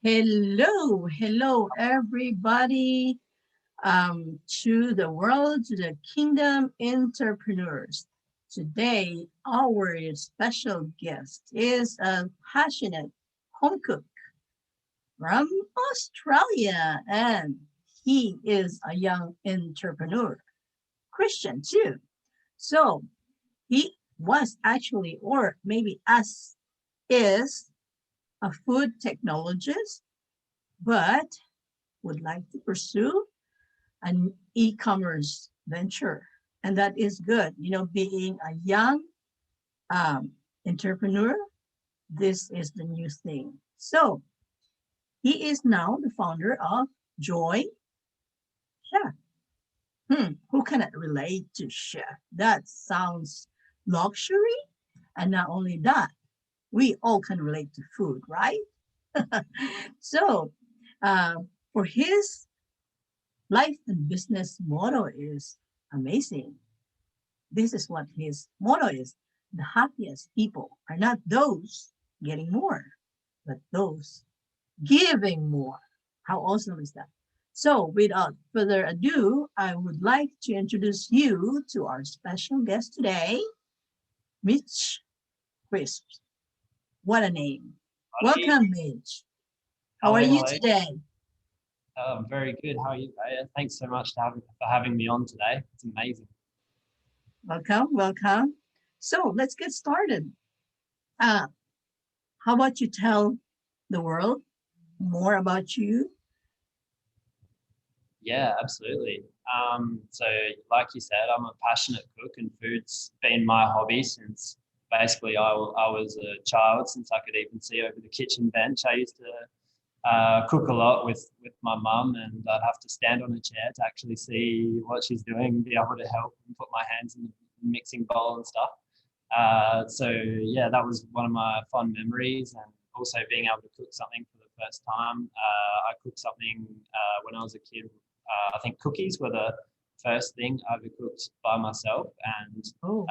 Hello, everybody, to the world, to the kingdom entrepreneurs. Today, our special guest is a passionate home cook from Australia, and he is a young entrepreneur, Christian too. So he was actually, or maybe us, is a food technologist, but would like to pursue an e-commerce venture. And that is good. Being a young um, entrepreneur, this is the new thing. So he is now the founder of Joy Chef. Who cannot relate to chef? That sounds luxury. And not only that, we all can relate to food, right? So uh, for his life and business motto is amazing. This is what his motto is. The happiest people are not those getting more, but those giving more. How awesome is that? So, without further ado, I would like to introduce you to our special guest today, Mitch Crisp. What a name. Buddy. Welcome, Mitch. How are Hello, you hello. today? I'm very good. How are you, Vaya? Thanks so much for having me on today. It's amazing. Welcome. So, let's get started. Uh, how about you tell the world more about you? Yeah, absolutely. So, like you said, I'm a passionate cook, and food's been my hobby since basically I was a child, since I could even see over the kitchen bench. I used to cook a lot with my mum, and I'd have to stand on a chair to actually see what she's doing, be able to help and put my hands in the mixing bowl and stuff. So yeah, that was one of my fond memories, and also being able to cook something for the first time. I cooked something when I was a kid. I think cookies were the first thing I ever cooked by myself, and Oh,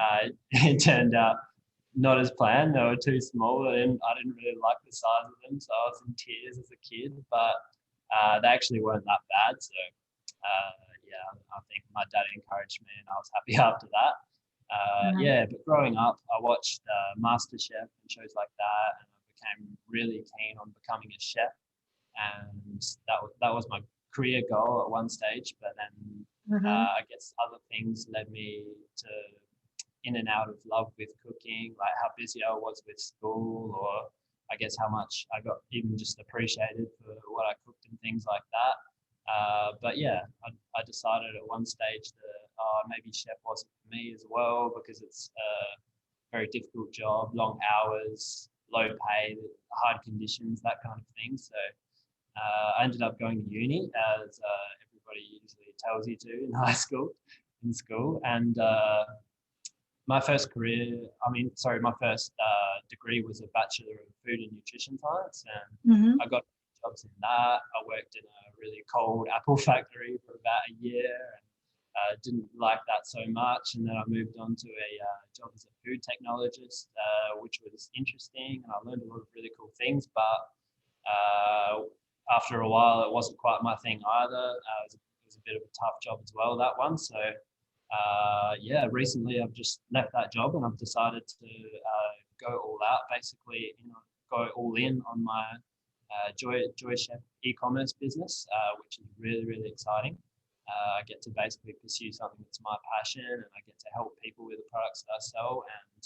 it turned out not as planned. They were too small. I didn't really like the size of them, so I was in tears as a kid. But they actually weren't that bad. So yeah, I think my dad encouraged me, and I was happy after that. uh-huh. Yeah, but growing up, I watched Masterchef and shows like that, and I became really keen on becoming a chef. And that was my career goal at one stage. But then Uh-huh. I guess other things led me to in and out of love with cooking, like how busy I was with school, or I guess how much I got even just appreciated for what I cooked and things like that. But yeah, I decided at one stage that maybe chef wasn't for me as well, because it's a very difficult job, long hours, low pay, hard conditions, that kind of thing. So I ended up going to uni, as everybody usually tells you to in high school, in school, and my first my first degree was a Bachelor of Food and Nutrition Science, and Mm-hmm. I got jobs in that. I worked in a really cold apple factory for about a year, and didn't like that so much. And then I moved on to a job as a food technologist, which was interesting, and I learned a lot of really cool things. But after a while, it wasn't quite my thing either. It was a bit of a tough job as well, that one. So yeah, recently I've just left that job, and I've decided to go all out, basically, go all in on my Joy Chef e-commerce business, which is really, really exciting. I get to basically pursue something that's my passion, and I get to help people with the products that I sell. And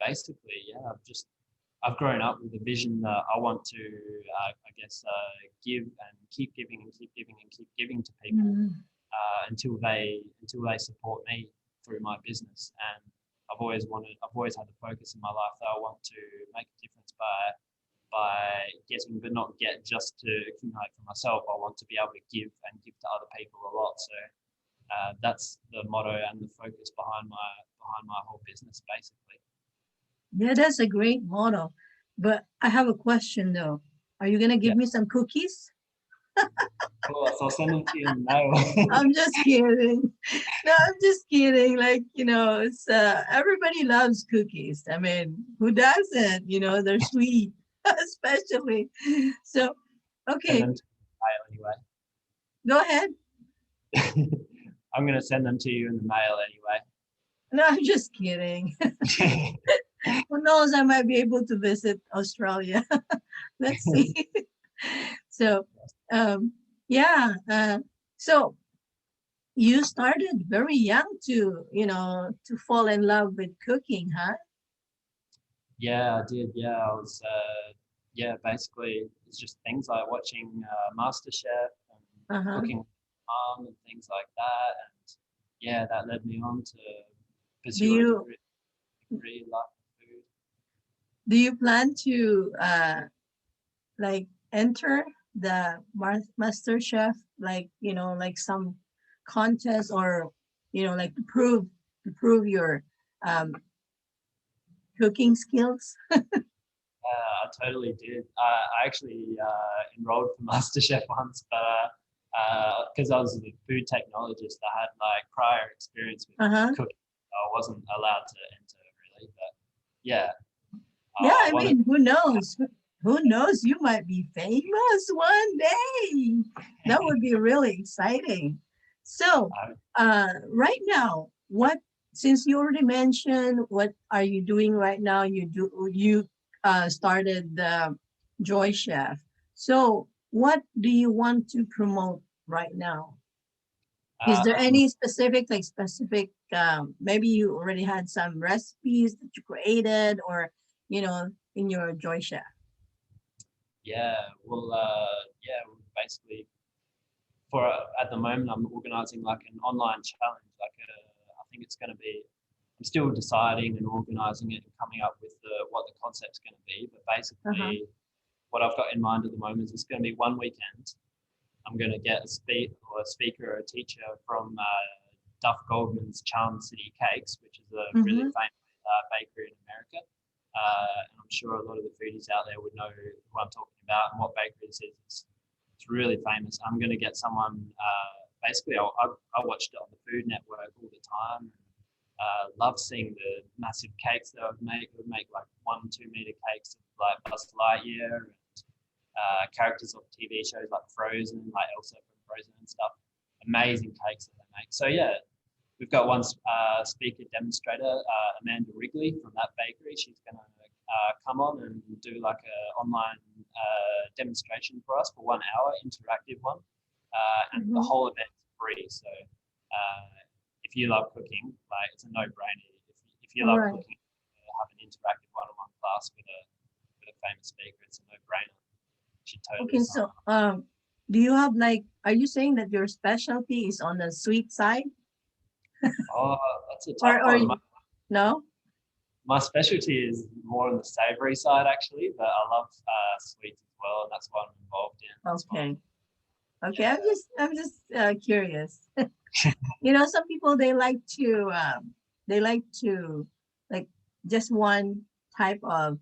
basically, yeah, I've grown up with a vision that I want to, I guess, give and keep giving and keep giving and keep giving to people Mm-hmm. until they support me through my business. And I've always had the focus in my life that I want to make a difference by getting, but not get just to accumulate for myself. I want to be able to give and give to other people a lot. So that's the motto and the focus behind my whole business, basically. Yeah, that's a great motto. But I have a question though. Are you gonna Yeah, give me some cookies? of course. I'll send them to you in the mail. I'm just kidding. No, I'm just kidding. It's everybody loves cookies. I mean, who doesn't? They're sweet. especially. So, Send okay, them to the mail go ahead. anyway. I'm gonna send them to you in the mail No, I'm just kidding. anyway. Who knows? I might be able to visit Australia. Let's see. So, um, yeah. So you started very young to, to fall in love with cooking, huh? Yeah, I did. Yeah, I was. Yeah, basically, it's just things like watching Masterchef and Uh-huh. cooking with mum and things like that. And yeah, that led me on to Do pursue a you degree like food. do you plan to like enter the Master Chef, like like some contest, or like to prove your um cooking skills? I totally did. I actually enrolled for MasterChef once, but because I was a food technologist, I had like prior experience with Uh-huh. cooking. I wasn't allowed to enter really, but yeah, Yeah, I I wanted. mean, who knows? Who knows? You might be famous one day. That would be really exciting. So, I, right now, since you already mentioned what are you doing right now? You started the Joy Chef. So, what do you want to promote right now? Is there um, any specific, maybe you already had some recipes that you created, or, in your Joy Chef? yeah, well, yeah, basically at the moment I'm organising like an online challenge. I think it's going to be. I'm still deciding and organising it and coming up with what the concept's going to be. But Uh-huh. basically, what I've got in mind at the moment is it's going to be one weekend. I'm going to get a speaker or a teacher from Duff Goldman's Charm City Cakes, which is a really Mm-hmm. famous bakery in America. And I'm sure a lot of the foodies out there would know who I'm talking about and what bakery this is. It's really famous. I'm going to get someone. Basically, I watched it on the Food Network all the time. Love seeing the massive cakes that I would make. I would make like 1-2 meter cakes of like Buzz Lightyear and characters of TV shows like Frozen, like Elsa from Frozen and stuff. Amazing cakes that they make. So yeah, we've got one speaker demonstrator, Amanda Wrigley from that bakery. She's going to come on and do like an online demonstration for us for 1 hour, interactive one, and the Mm-hmm. whole event's free. So if you love cooking, like it's a no-brainer. If you All love right. cooking, have an interactive one-on-one class with a famous speaker. It's a no-brainer. You should totally Okay, sign so up. do you have, like, are you saying that your specialty is on the sweet side, Oh, that's a or tough one. no? My specialty is more on the savory side, actually, but I love sweets as well, and that's what I'm involved in. That's what, Okay. Okay, I'm yeah, just I'm just curious. Some people they like to like just one type of,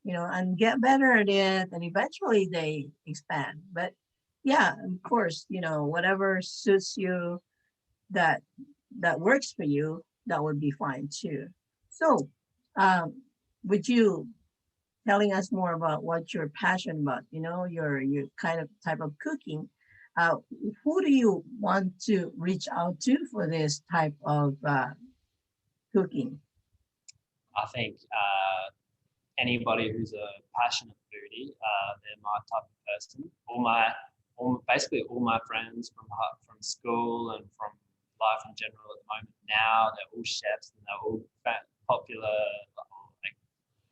and get better at it, and eventually they expand. But yeah, of course, whatever suits you, that that works for you, that would be fine too. So, um, would you telling us more about what you're passionate about, your kind of type of cooking? Uh, who do you want to reach out to for this type of cooking? I think anybody who's a passionate foodie, they're my type of person. Basically all my friends from school and from life in general at the moment now, they're all chefs and they're all popular like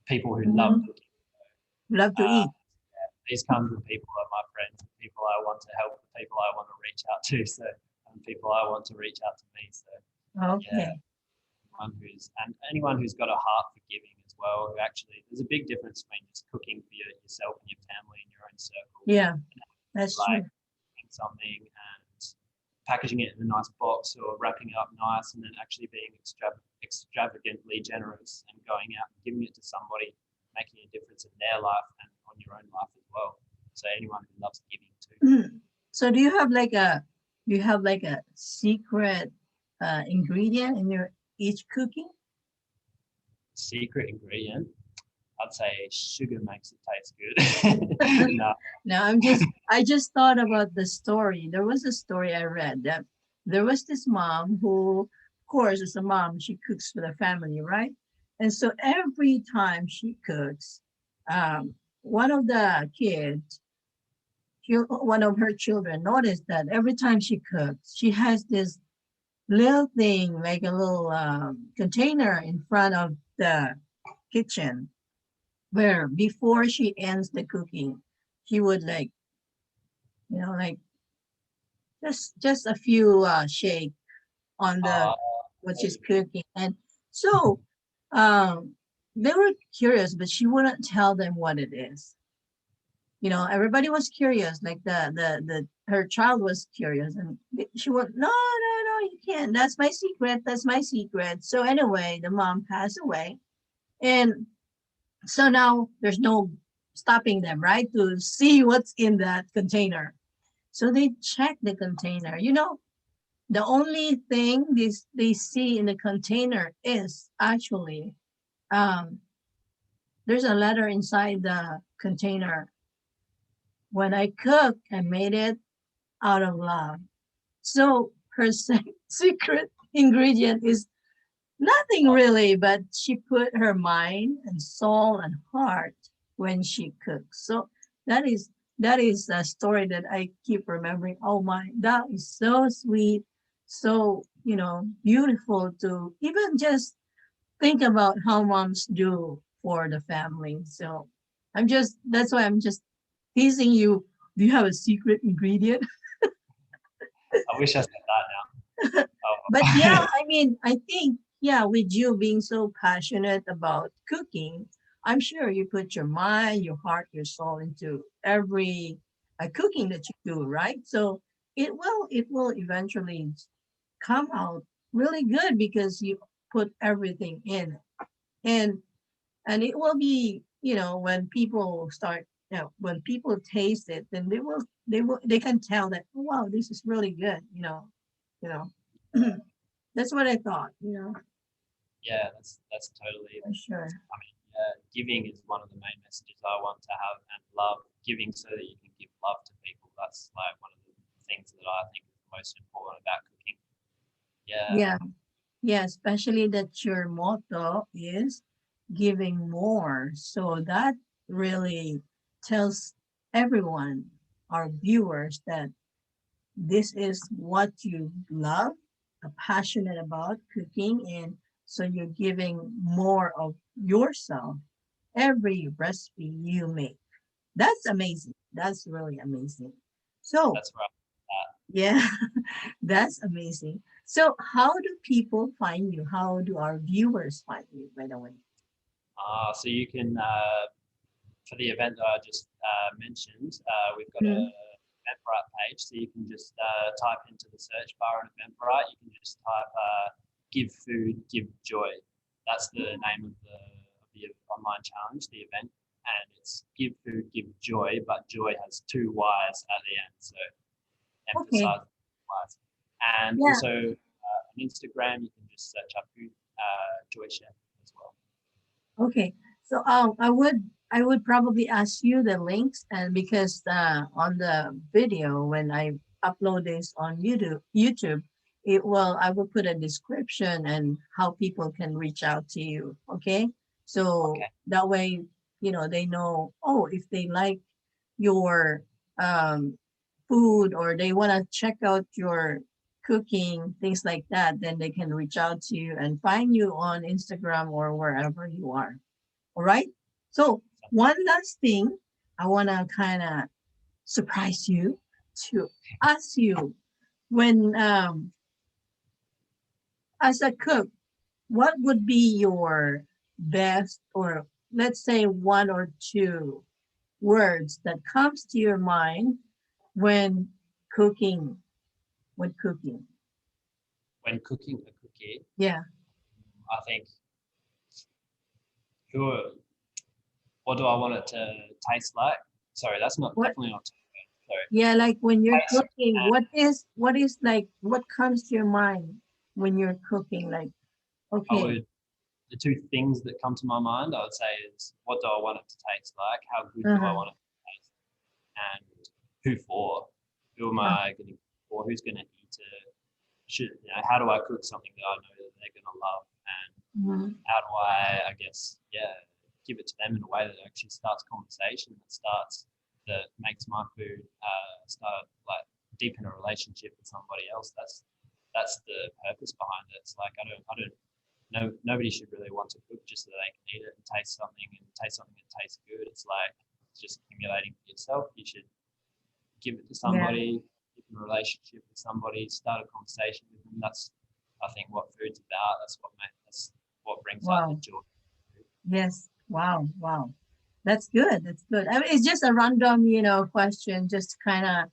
people who love Hmm. cooking. Love to Uh, eat. these kinds of people are my friends, people I want to help, people I want to reach out to, so and people I want to reach out to me. So yeah, Okay. anyone who's got a heart for giving as well. Who actually, there's a big difference between just cooking for yourself and your family and your own circle, Yeah, and that's like true. cooking something and packaging it in a nice box or wrapping it up nice, and then actually being extravagantly generous and going out and giving it to somebody, making a difference in their life and on your own life as well. So anyone who loves giving too. So do you have like a secret ingredient in your each cooking? Secret ingredient. I'd say sugar makes it taste good. No. Now I just thought about the story. There was a story I read that there was this mom who, of course, as a mom, she cooks for the family, right? And so every time she cooks, one of the kids, one of her children noticed that every time she cooks, she has this little thing, like a little container in front of the kitchen, where before she ends the cooking, she would like, like just a few shake on the Uh, what she's cooking. And so they were curious, but she wouldn't tell them what it is. Everybody was curious, like the her child was curious, and she went, no, no, no, you can't. That's my secret. That's my secret. So anyway, the mom passed away, and so now there's no stopping them, right, to see what's in that container. So they check the container. The only thing they see in the container is actually um, there's a letter inside the container. When I cook, I made it out of love. So her secret ingredient is nothing really, but she put her mind and soul and heart when she cooks. So that is that is a story that I keep remembering. Oh my, that is so sweet, so beautiful to even just think about how moms do for the family. So that's why I'm just teasing you. Do you have a secret ingredient? I wish I said that now. But yeah, Oh. I mean, I think, yeah, with you being so passionate about cooking, I'm sure you put your mind, your heart, your soul into every cooking that you do, right? So it will eventually come out really good because you put everything in. And and it will be, when people start, when people taste it, then they can tell that, oh, wow, this is really good, you know. That's what I thought, Yeah, that's totally. for sure. I mean, giving is one of the main messages I want to have, and love, giving so that you can give love to people. That's like one of the things that I think is most important about cooking. Yeah, Yeah, yeah, especially that your motto is giving more. So that really tells everyone, our viewers, that this is what you love, are passionate about cooking, and so you're giving more of yourself every recipe you make. That's amazing. That's really amazing. So, that's right. yeah, that's amazing. So, how do people find you? How do our viewers find you, by the way? So you can for the event that I just mentioned, we've got a Mhm. Eventbrite page, so you can just type into the search bar on Eventbrite. You can just type "Give Food, Give Joy." That's the name of the online challenge, the event, and it's "Give Food, Give Joy," but joy has two Y's at the end, so Okay. emphasize Y's. And Yeah. also on Instagram, you can just search up Food Joy Chef as well. Okay. So I would probably ask you the links, and because on the video when I upload this on YouTube, I will put a description and how people can reach out to you. Okay. So Okay. that way, they know, oh, if they like your um food, or they want to check out your cooking, things like that, then they can reach out to you and find you on Instagram or wherever you are. All right. So one last thing, I want to kind of surprise you to ask you, when as a cook, what would be your best, or let's say one or two words that comes to your mind when cooking, when cooking. When cooking a cookie, Yeah. I think who what do I want it to taste like? Sorry, that's not What definitely not. Sorry. Yeah, like when you're Taste cooking, and what is like what comes to your mind when you're cooking? Like, I okay, would the two things that come to my mind, I would say, is what do I want it to taste like? How good do I want it to taste? And who for? Who am I going to for? Who's going to eat it? How do I cook something that I know that they're going to love? And how do I guess, give it to them in a way that actually starts conversation, that makes my food start like deepen a relationship with somebody else. That's the purpose behind it. It's like I don't know, nobody should really want to cook just so they can eat it and taste something that tastes good. It's like it's just accumulating for yourself. You should give it to somebody, deepen a relationship with somebody, start a conversation with them. That's I think what food's about. That's what brings out the joy. Yes. Wow. Wow. That's good. That's good. I mean, it's just a random, question, just to kind of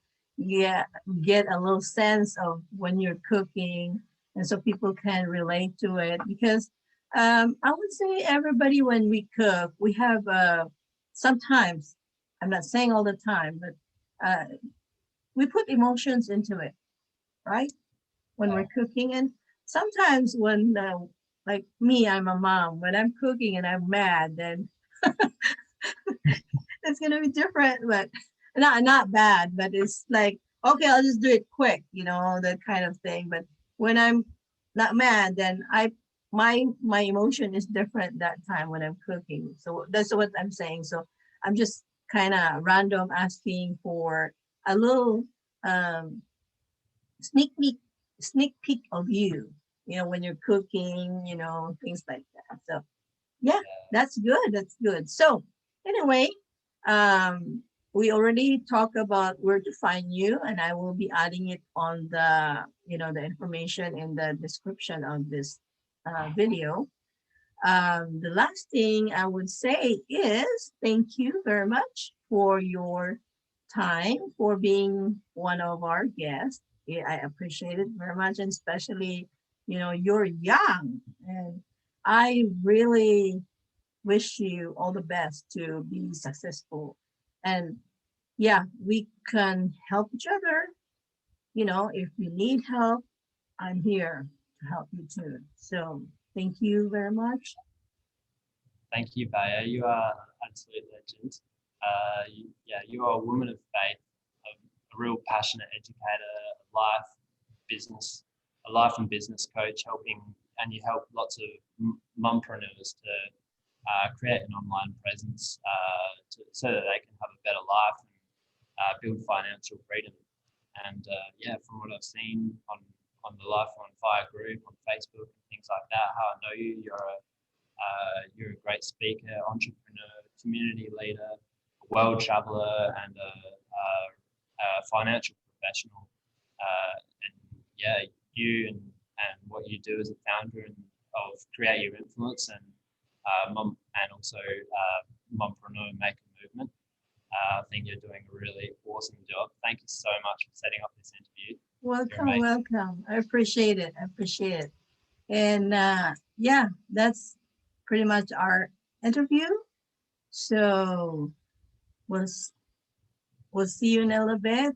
get a little sense of when you're cooking, and so people can relate to it. Because I would say everybody, when we cook, we have sometimes, I'm not saying all the time, but we put emotions into it, right? When we're cooking, and sometimes when like me, I'm a mom. When I'm cooking and I'm mad, then it's gonna be different, but not bad. But it's like, okay, I'll just do it quick, that kind of thing. But when I'm not mad, then my emotion is different that time when I'm cooking. So that's what I'm saying. So I'm just kind of random asking for a little um, sneak peek of you, when you're cooking, things like that. So yeah, that's good. So anyway, um we already talked about where to find you, and I will be adding it on the information in the description of this video. The last thing I would say is thank you very much for your time, for being one of our guests. Yeah, I appreciate it very much, and especially, you're young, and I really wish you all the best to be successful. And yeah, we can help each other. If you need help, I'm here to help you too. So thank you very much. Thank you, Baya. You are absolute legend. You are a woman of faith, a real passionate educator, a life and business coach, and you help lots of mumpreneurs to create an online presence so that they can have a better life and build financial freedom. And from what I've seen on the Life on Fire group on Facebook and things like that, how I know you, you're a great speaker, entrepreneur, community leader, a world traveler, and a financial professional. You and what you do as a founder of Create Your Influence and also Mompreneur Make a Movement. I think you're doing a really awesome job. Thank you so much for setting up this interview. Welcome. I appreciate it. And that's pretty much our interview. So we'll see you in a little bit.